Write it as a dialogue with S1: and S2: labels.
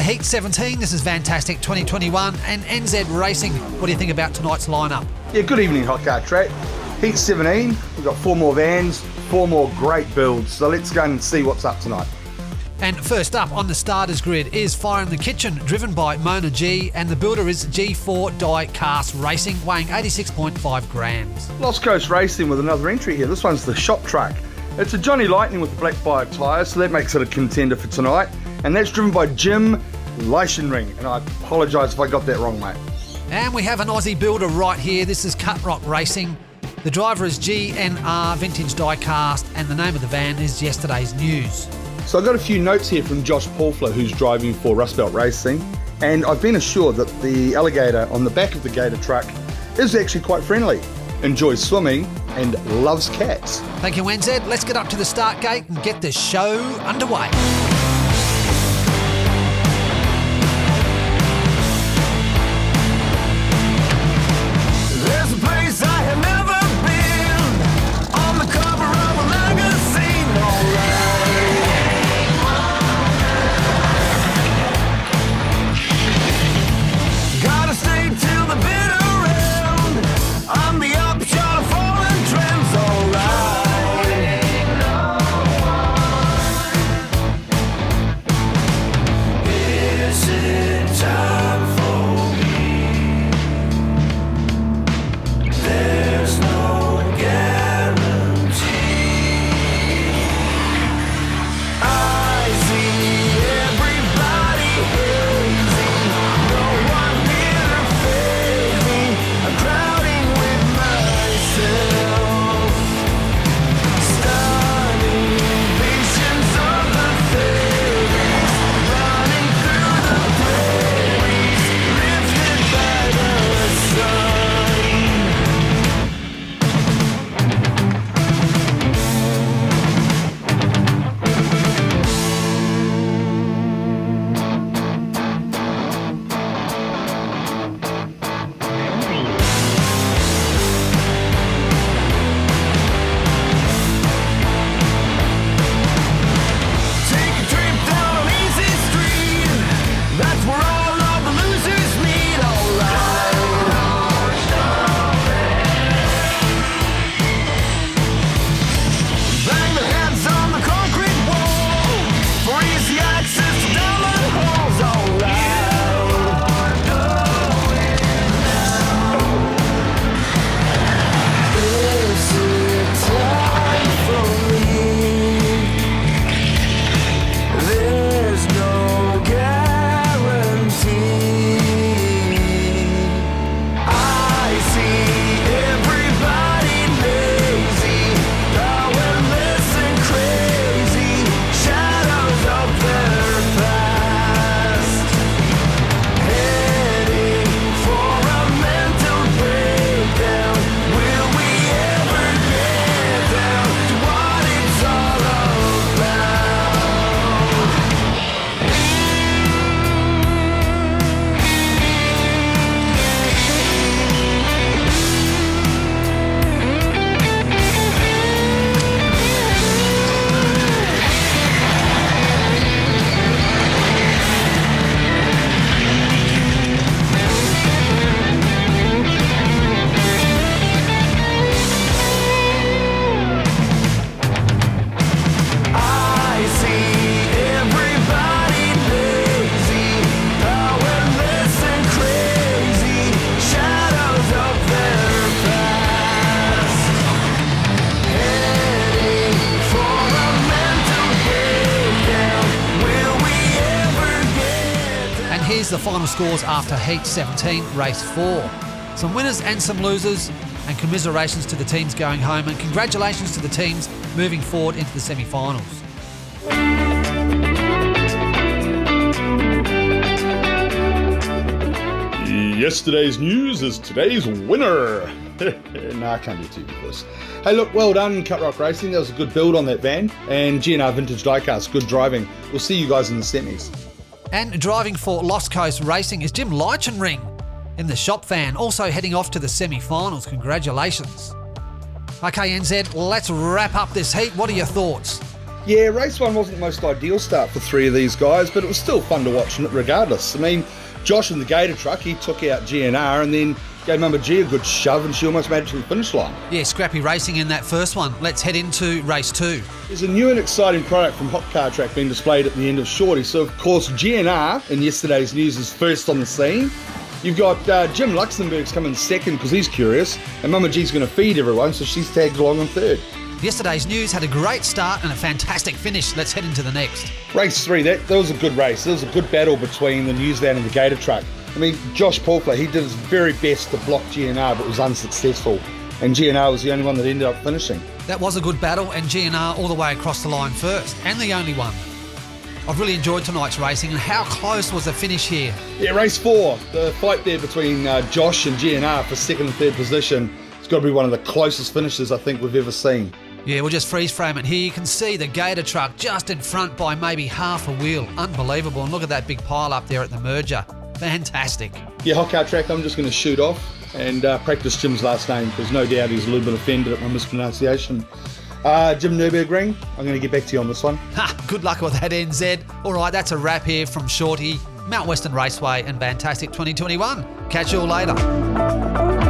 S1: Heat 17, this is Vantastic 2021 and NZ Racing. What do you think about tonight's lineup?
S2: Yeah, good evening, Hot Car Track. Heat 17, we've got 4 more vans, 4 more great builds, so let's go and see what's up tonight.
S1: And first up on the starters grid is Fire in the Kitchen, driven by Mona G, and the builder is G4 Diecast Racing, weighing 86.5 grams.
S2: Lost Coast Racing with another entry here. This one's the shop truck. It's a Johnny Lightning with the black fire tyre, so that makes it a contender for tonight. And that's driven by Jim Leichenring, and I apologise if I got that wrong, mate.
S1: And we have an Aussie builder right here. This is Cut Rock Racing. The driver is GNR Vintage Diecast, and the name of the van is Yesterday's News.
S2: So I've got a few notes here from Josh Paulfler, who's driving for Rust Belt Racing, and I've been assured that the alligator on the back of the Gator truck is actually quite friendly, enjoys swimming, and loves cats.
S1: Thank you, NZ. Let's get up to the start gate and get the show underway. Here's the final scores after Heat 17, Race 4. Some winners and some losers, and commiserations to the teams going home, and congratulations to the teams moving forward into the semi-finals.
S2: Yesterday's news is today's winner. No, I can't do too close. Hey, look, well done, Cut Rock Racing. That was a good build on that van. And GNR Vintage Diecast, good driving. We'll see you guys in the semis.
S1: And driving for Lost Coast Racing is Jim Leichenring in the shop van, also heading off to the semi-finals. Congratulations. Okay, NZ, let's wrap up this heat. What are your thoughts?
S2: Yeah, race 1 wasn't the most ideal start for 3 of these guys, but it was still fun to watch regardless. I mean, Josh in the Gator truck, he took out GNR and then gave Mama G a good shove and she almost made it to the finish line.
S1: Yeah, scrappy racing in that first one. Let's head into race 2.
S2: There's a new and exciting product from Hot Car Track being displayed at the end of Shorty. So, of course, GNR in yesterday's news is first on the scene. You've got Jim Luxembourg's coming second because he's curious, and Mama G's going to feed everyone, so she's tagged along in third.
S1: Yesterday's news had a great start and a fantastic finish. Let's head into the next.
S2: Race 3, that was a good race. There was a good battle between the news van and the Gator truck. I mean, Josh Paulfler, he did his very best to block GNR, but was unsuccessful. And GNR was the only one that ended up finishing.
S1: That was a good battle, and GNR all the way across the line first, and the only one. I've really enjoyed tonight's racing, and how close was the finish here?
S2: Yeah, race 4, the fight there between Josh and GNR for second and third position. It's got to be one of the closest finishes I think we've ever seen.
S1: Yeah, we'll just freeze frame it here. You can see the Gator truck just in front by maybe half a wheel. Unbelievable. And look at that big pile up there at the merger. Fantastic.
S2: Yeah, Hot Car Track, I'm just going to shoot off and practice Jim's last name because no doubt he's a little bit offended at my mispronunciation. Jim Nürburgring, I'm going to get back to you on this one.
S1: Ha! Good luck with that, NZ. All right, that's a wrap here from Shorty, Mount Western Raceway and Vantastic 2021. Catch you all later.